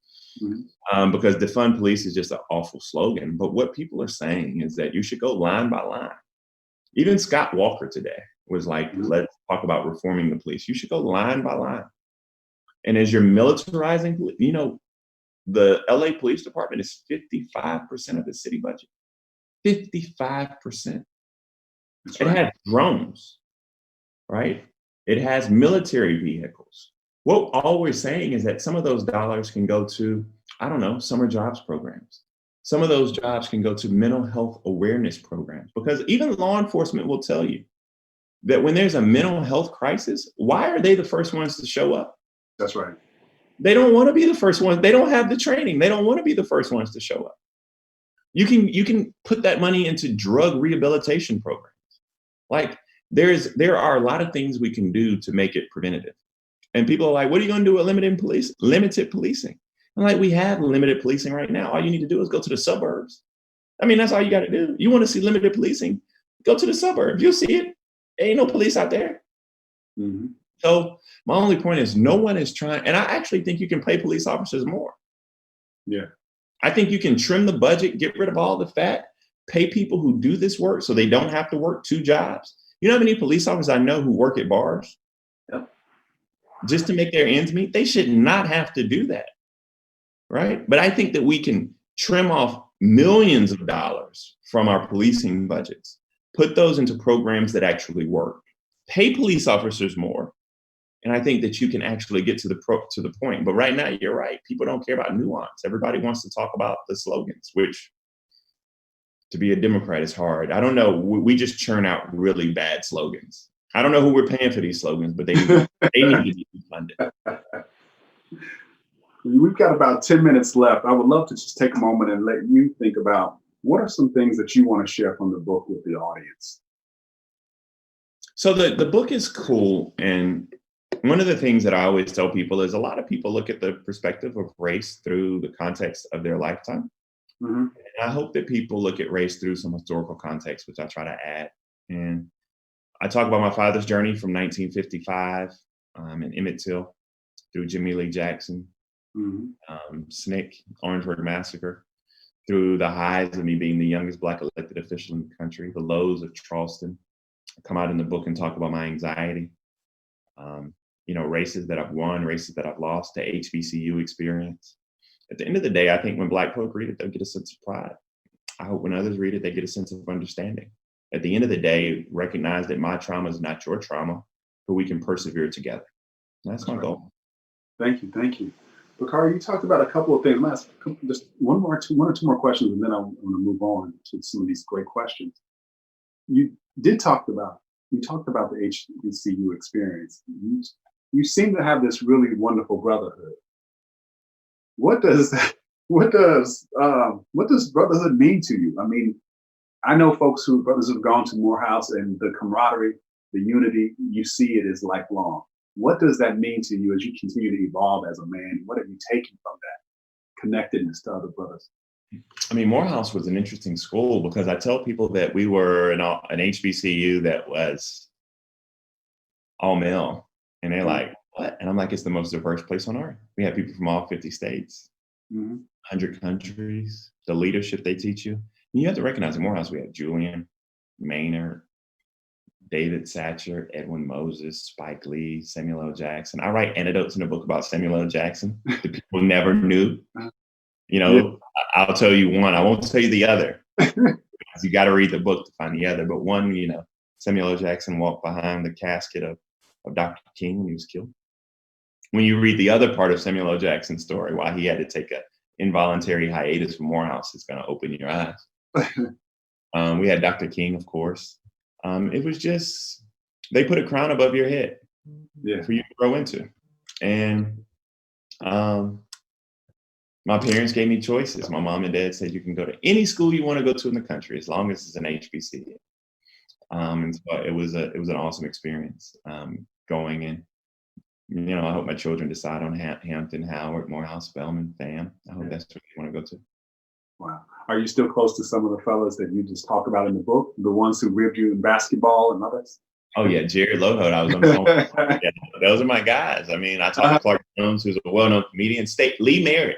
Speaker 3: Because defund police is just an awful slogan. But what people are saying is that you should go line by line. Even Scott Walker today was like, let's talk about reforming the police. You should go line by line. And as you're militarizing, the LA Police Department is 55% of the city budget. 55%. It has drones, right? It has military vehicles. What all we're saying is that some of those dollars can go to, I don't know, summer jobs programs. Some of those jobs can go to mental health awareness programs, because even law enforcement will tell you that when there's a mental health crisis, why are they the first ones to show up?
Speaker 2: That's right.
Speaker 3: They don't want to be the first ones. They don't have the training. They don't want to be the first ones to show up. You can put that money into drug rehabilitation programs. Like there are a lot of things we can do to make it preventative. And people are like, what are you going to do with limited policing? I'm like, we have limited policing right now. All you need to do is go to the suburbs. I mean, that's all you got to do. You want to see limited policing? Go to the suburbs. You'll see it. Ain't no police out there. So my only point is no one is trying, and I actually think you can pay police officers more.
Speaker 2: Yeah.
Speaker 3: I think you can trim the budget, get rid of all the fat, pay people who do this work so they don't have to work 2 jobs. You know how many police officers I know who work at bars?
Speaker 2: Yep.
Speaker 3: Just to make their ends meet? They should not have to do that, right? But I think that we can trim off millions of dollars from our policing budgets, put those into programs that actually work, pay police officers more. And I think that you can actually get to the point. But right now, you're right. People don't care about nuance. Everybody wants to talk about the slogans, which to be a Democrat is hard. I don't know. We just churn out really bad slogans. I don't know who we're paying for these slogans, but they need to be funded.
Speaker 2: We've got about 10 minutes left. I would love to just take a moment and let you think about what are some things that you want to share from the book with the audience?
Speaker 3: So the book is cool. And one of the things that I always tell people is a lot of people look at the perspective of race through the context of their lifetime. And I hope that people look at race through some historical context, which I try to add. And I talk about my father's journey from 1955 in Emmett Till through Jimmy Lee Jackson, SNCC, Orangeburg Massacre, through the highs of me being the youngest Black elected official in the country, the lows of Charleston. I come out in the book and talk about my anxiety, races that I've won, races that I've lost, the HBCU experience. At the end of the day, I think when Black folk read it, they'll get a sense of pride. I hope when others read it, they get a sense of understanding. At the end of the day, recognize that my trauma is not your trauma, but we can persevere together. That's my goal.
Speaker 2: Thank you. Bakari, you talked about a couple of things. Just one or two more questions, and then I want to move on to some of these great questions. You talked about the HBCU experience. You seem to have this really wonderful brotherhood. What does brotherhood mean to you? I mean, I know brothers who have gone to Morehouse, and the camaraderie, the unity, you see it as lifelong. What does that mean to you as you continue to evolve as a man? What have you taken from that connectedness to other brothers?
Speaker 3: I mean, Morehouse was an interesting school because I tell people that we were an HBCU that was all male. And they're like, what? And I'm like, it's the most diverse place on earth. We have people from all 50 states, 100 countries, the leadership they teach you. And you have to recognize in Morehouse, we have Julian, Maynard, David Satcher, Edwin Moses, Spike Lee, Samuel L. Jackson. I write anecdotes in the book about Samuel L. Jackson that people never knew. I'll tell you one. I won't tell you the other. You got to read the book to find the other. But one, Samuel L. Jackson walked behind the casket of Dr. King when he was killed. When you read the other part of Samuel L. Jackson's story, why he had to take an involuntary hiatus from Morehouse, it's going to open your eyes. We had Dr. King, of course. It was just, they put a crown above your head for you to grow into. And my parents gave me choices. My mom and dad said, you can go to any school you want to go to in the country, as long as it's an HBCU. And so it was an awesome experience going in. I hope my children decide on Hampton, Howard, Morehouse, Spelman, FAM. I hope that's what they want to go to.
Speaker 2: Wow. Are you still close to some of the fellas that you just talk about in the book? The ones who ribbed you in basketball and others?
Speaker 3: Oh yeah, Jared Lohood. I was on the phone. Yeah, those are my guys. I mean, I talked to Clark Jones, who's a well-known comedian. Lee Merritt,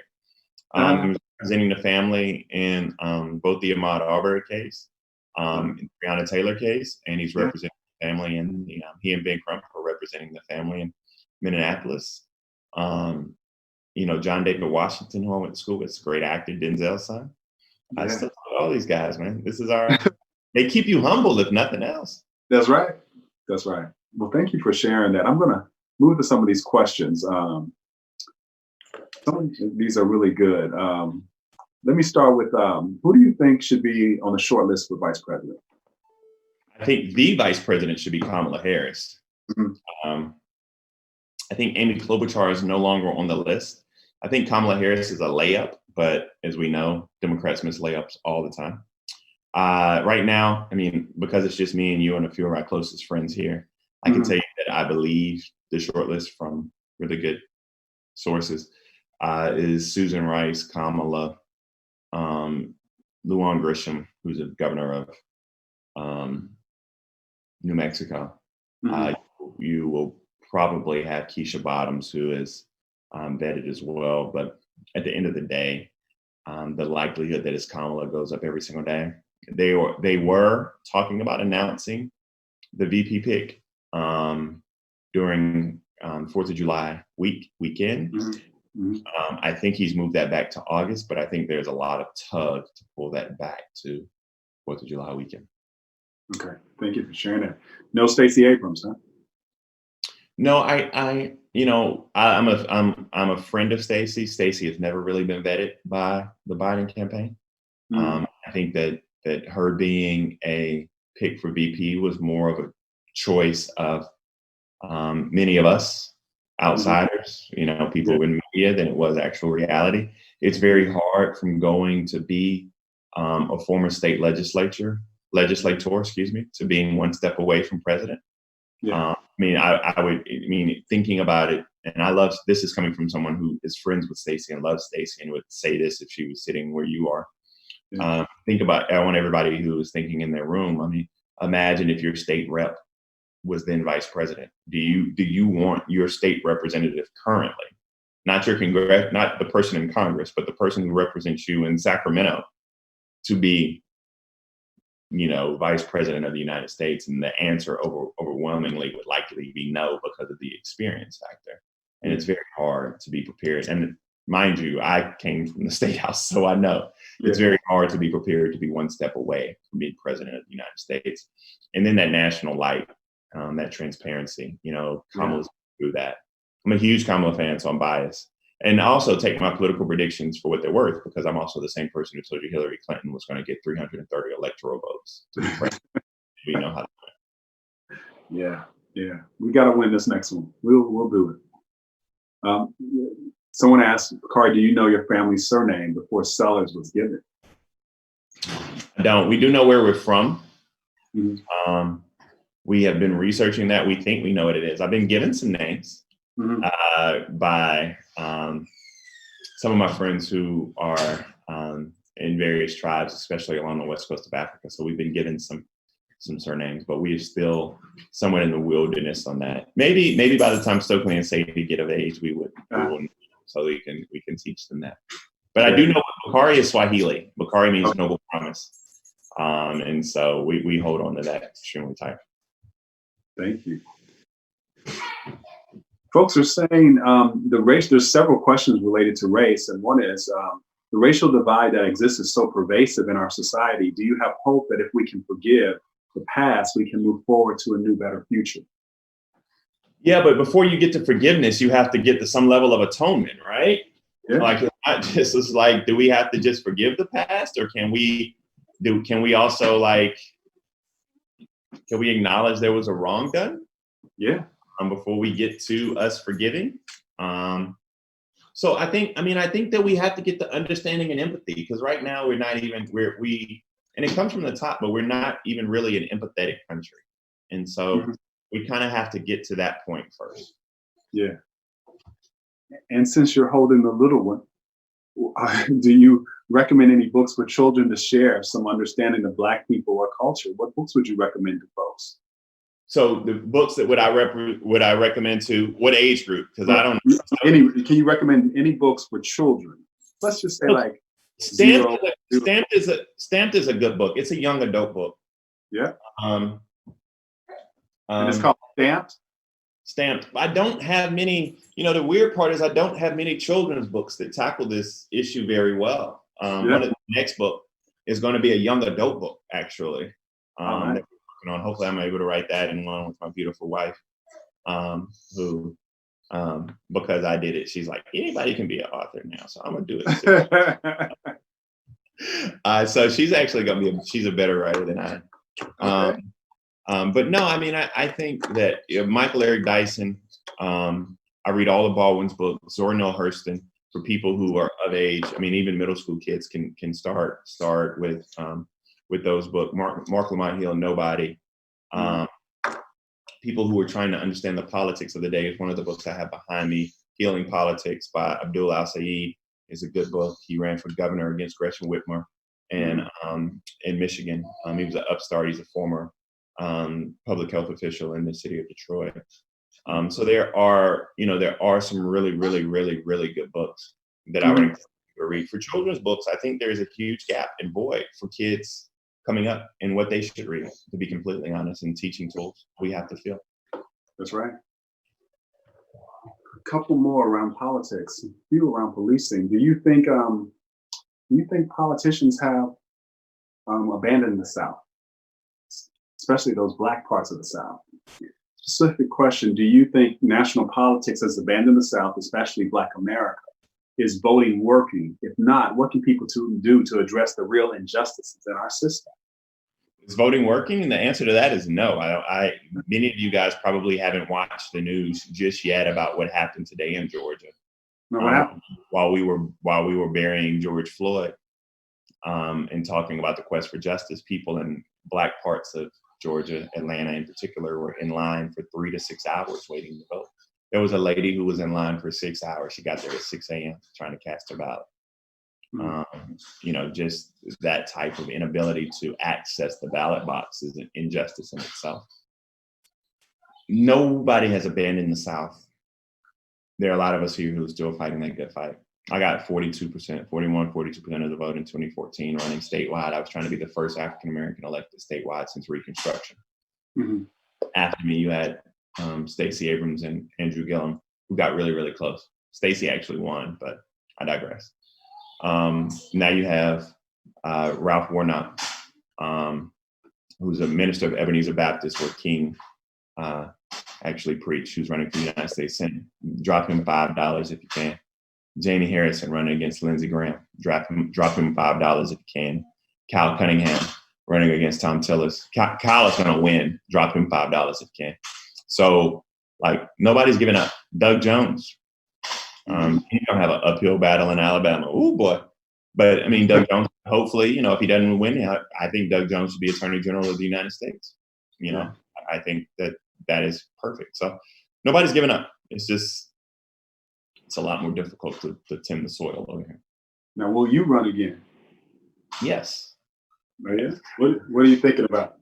Speaker 3: who's representing the family in both the Ahmaud Arbery case, and Breonna Taylor case, and he's representing the family in the he and Ben Crump are representing the family in Minneapolis. John David Washington, who I went to school with, is a great actor, Denzel's son. I still talk to all these guys, man. This is they keep you humble, if nothing else.
Speaker 2: That's right. That's right. Well, thank you for sharing that. I'm going to move to some of these questions. Some of these are really good. Let me start with who do you think should be on the short list for vice president?
Speaker 3: I think the vice president should be Kamala Harris.
Speaker 2: Mm-hmm.
Speaker 3: I think Amy Klobuchar is no longer on the list. I think Kamala Harris is a layup, but as we know, Democrats miss layups all the time. Right now, I mean, because it's just me and you and a few of our closest friends here, I can tell you that I believe the short list from really good sources is Susan Rice, Kamala, Lujan Grisham, who's the governor of New Mexico. You will probably have Keisha Bottoms, who is vetted as well. But at the end of the day, the likelihood that it's Kamala goes up every single day. They were talking about announcing the VP pick during 4th of July weekend. I think he's moved that back to August, but I think there's a lot of tug to pull that back to 4th of July weekend.
Speaker 2: Okay, thank you for sharing that. No Stacey Abrams, huh?
Speaker 3: No, I'm a friend of Stacey. Stacey has never really been vetted by the Biden campaign. I think that her being a pick for VP was more of a choice of many of us outsiders, people in media, than it was actual reality. It's very hard from going to be a former state legislator, to being one step away from president. Thinking about it, and this is coming from someone who is friends with Stacey and loves Stacey and would say this if she was sitting where you are. I want everybody who is thinking in their room, imagine if your state rep was then vice president. Do you want your state representative currently, not not the person in Congress, but the person who represents you in Sacramento, to be vice president of the United States? And the answer overwhelmingly would likely be no, because of the experience factor. And it's very hard to be prepared. And mind you, I came from the state house, so I know it's very hard to be prepared to be one step away from being president of the United States. And then that national light, that transparency, Kamala's through that. I'm a huge Kamala fan, so I'm biased. And also take my political predictions for what they're worth, because I'm also the same person who told you Hillary Clinton was going to get 330 electoral votes to be president. We know how to do it.
Speaker 2: Yeah. We got to win this next one. We'll do it. Someone asked, Bakari, do you know your family's surname before Sellers was given?
Speaker 3: I don't. We do know where we're from. We have been researching that. We think we know what it is. I've been given some names by some of my friends who are in various tribes, especially along the west coast of Africa. So we've been given some surnames, but we are still somewhat in the wilderness on that. Maybe by the time Stokely and Sadie get of age, we will know, so we can teach them that. But I do know Bakari is Swahili. Bakari means noble promise, and so we hold on to that extremely tight.
Speaker 2: Thank you. Folks are saying there's several questions related to race, and one is the racial divide that exists is so pervasive in our society. Do you have hope that if we can forgive the past, we can move forward to a new, better future?
Speaker 3: Yeah, but before you get to forgiveness, you have to get to some level of atonement, right? Yeah. Like, it's not just, it's like, do we have to just forgive the past, or can we also can we acknowledge there was a wrong done?
Speaker 2: Yeah.
Speaker 3: Before we get to us forgiving. So I think that we have to get to understanding and empathy, because right now we're not even, and it comes from the top, but we're not even really an empathetic country. And so we kind of have to get to that point first.
Speaker 2: Yeah. And since you're holding the little one, do you recommend any books for children to share some understanding of Black people or culture? What books would you recommend to folks?
Speaker 3: So the books that would I recommend to what age group? Because I don't
Speaker 2: Can you recommend any books for children? Let's just say like
Speaker 3: Stamped is a good book. It's a young adult book.
Speaker 2: Yeah.
Speaker 3: And
Speaker 2: it's called Stamped.
Speaker 3: Stamped. I don't have many. The weird part is I don't have many children's books that tackle this issue very well. One of the next book is going to be a young adult book, actually. That we're working on. Hopefully, I'm able to write that in along with my beautiful wife, who, because I did it, she's like, anybody can be an author now, so I'm gonna do it. So she's actually she's a better writer than I am. But no, I mean, I think that Michael Eric Dyson, I read all of Baldwin's books, Zora Neale Hurston, for people who are of age. I mean, even middle school kids can start with those books. Mark Lamont Hill, Nobody. People who are trying to understand the politics of the day is one of the books I have behind me. Healing Politics by Abdul Al-Sayed is a good book. He ran for governor against Gretchen Whitmer and in Michigan. He was an upstart. He's a former public health official in the city of Detroit. So there are some really, really, really, really good books that I would encourage you to read. For children's books, I think there's a huge gap and void for kids coming up and what they should read, to be completely honest, and teaching tools we have to fill.
Speaker 2: That's right. A couple more around politics, a few around policing. Do you think politicians have abandoned the South, especially those Black parts of the South? Specific question, do you think national politics has abandoned the South, especially Black America? Is voting working? If not, what can people do to address the real injustices in our system?
Speaker 3: Is voting working? And the answer to that is no. Many of you guys probably haven't watched the news just yet about what happened today in Georgia.
Speaker 2: No, what happened?
Speaker 3: While we were burying George Floyd, and talking about the quest for justice, people in Black parts of Georgia, Atlanta in particular, were in line for 3 to 6 hours waiting to vote. There was a lady who was in line for 6 hours. She got there at 6 a.m. trying to cast her ballot. Just that type of inability to access the ballot box is an injustice in itself. Nobody has abandoned the South. There are a lot of us here who are still fighting that good fight. I got 42% of the vote in 2014 running statewide. I was trying to be the first African-American elected statewide since Reconstruction. After me, you had Stacey Abrams and Andrew Gillum, who got really, really close. Stacey actually won, but I digress. Now you have Ralph Warnock, who's a minister of Ebenezer Baptist, where King actually preached, who's running for the United States Senate. Drop him $5 if you can. Janie Harrison running against Lindsey Graham. Drop him $5 if you can. Kyle Cunningham running against Tom Tillis. Kyle is going to win. Drop him $5 if you can. So, nobody's giving up. Doug Jones. He's going to have an uphill battle in Alabama. Oh, boy. But, I mean, Doug Jones, hopefully, if he doesn't win, I think Doug Jones should be Attorney General of the United States. I think that is perfect. So, nobody's giving up. It's just, it's a lot more difficult to tend the soil over here.
Speaker 2: Now, will you run again?
Speaker 3: Yes.
Speaker 2: Oh, yeah? What are you thinking about?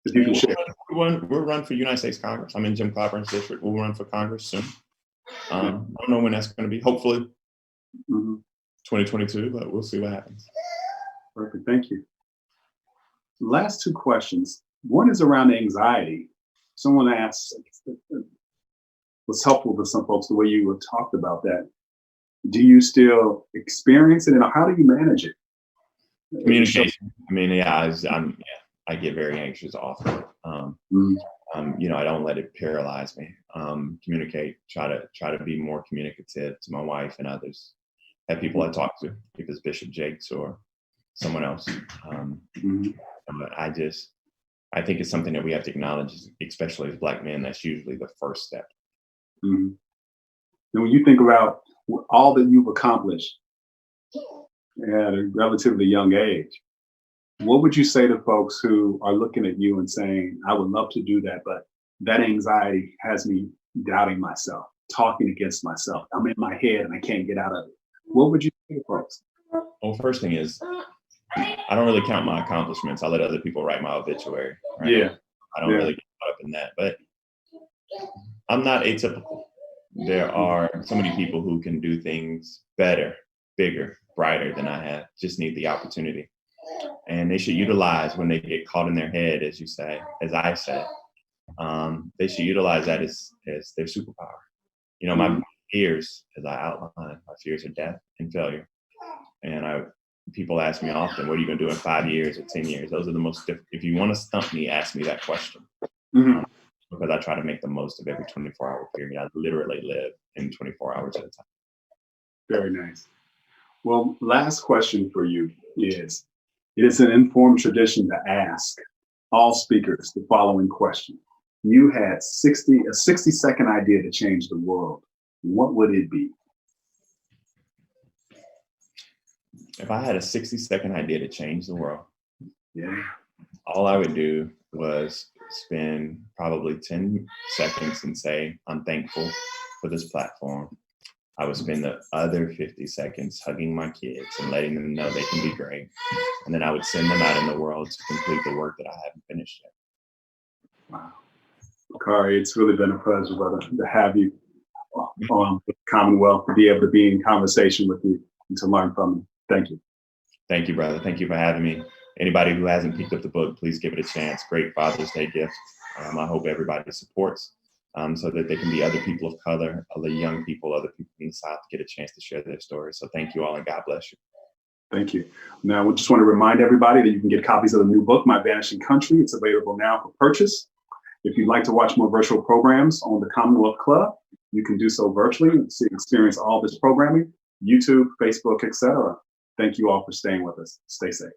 Speaker 2: If you can share.
Speaker 3: We'll run for United States Congress. I'm in Jim Clyburn's district. We'll run for Congress soon. I don't know when that's going to be. Hopefully 2022, but we'll see what happens.
Speaker 2: Perfect. Thank you. Last two questions. One is around anxiety. Someone asked, was helpful to some folks the way you have talked about that. Do you still experience it, and how do you manage it?
Speaker 3: Communication. I mean, I get very anxious often. I don't let it paralyze me. Communicate. Try to be more communicative to my wife and others. Have people I talk to, if it's Bishop Jakes or someone else. I think it's something that we have to acknowledge, especially as Black men. That's usually the first step.
Speaker 2: And when you think about all that you've accomplished at a relatively young age, what would you say to folks who are looking at you and saying, I would love to do that, but that anxiety has me doubting myself, talking against myself. I'm in my head and I can't get out of it. What would you say to folks?
Speaker 3: Well, first thing is, I don't really count my accomplishments. I let other people write my obituary. Right?
Speaker 2: Yeah.
Speaker 3: I don't
Speaker 2: Yeah.
Speaker 3: really get caught up in that, but I'm not atypical. There are so many people who can do things better, bigger, brighter than I have, just need the opportunity. And they should utilize when they get caught in their head, as you say, as I say, they should utilize that as their superpower. You know, my fears, as I outlined, my fears are death and failure. And people ask me often, what are you going to do in 5 years or 10 years? Those are the most difficult. If you want to stump me, ask me that question. Because I try to make the most of every 24-hour period. I literally live in 24 hours at a time.
Speaker 2: Very nice. Well, last question for you is, it is an informed tradition to ask all speakers the following question. You had a 60-second idea to change the world. What would it be?
Speaker 3: If I had a 60-second idea to change the world,
Speaker 2: Yeah.
Speaker 3: all I would do was spend probably 10 seconds and say, I'm thankful for this platform. I would spend the other 50 seconds hugging my kids and letting them know they can be great. And then I would send them out in the world to complete the work that I haven't finished yet.
Speaker 2: Wow. Bakari, it's really been a pleasure, brother, to have you on the Commonwealth, to be able to be in conversation with you and to learn from you. Thank you.
Speaker 3: Thank you, brother. Thank you for having me. Anybody who hasn't picked up the book, please give it a chance. Great Father's Day gift. I hope everybody supports so that there can be other people of color, other young people, other people in the South get a chance to share their stories. So thank you all and God bless you.
Speaker 2: Thank you. Now, we just want to remind everybody that you can get copies of the new book, My Vanishing Country. It's available now for purchase. If you'd like to watch more virtual programs on the Commonwealth Club, you can do so virtually and experience all this programming, YouTube, Facebook, etc. Thank you all for staying with us. Stay safe.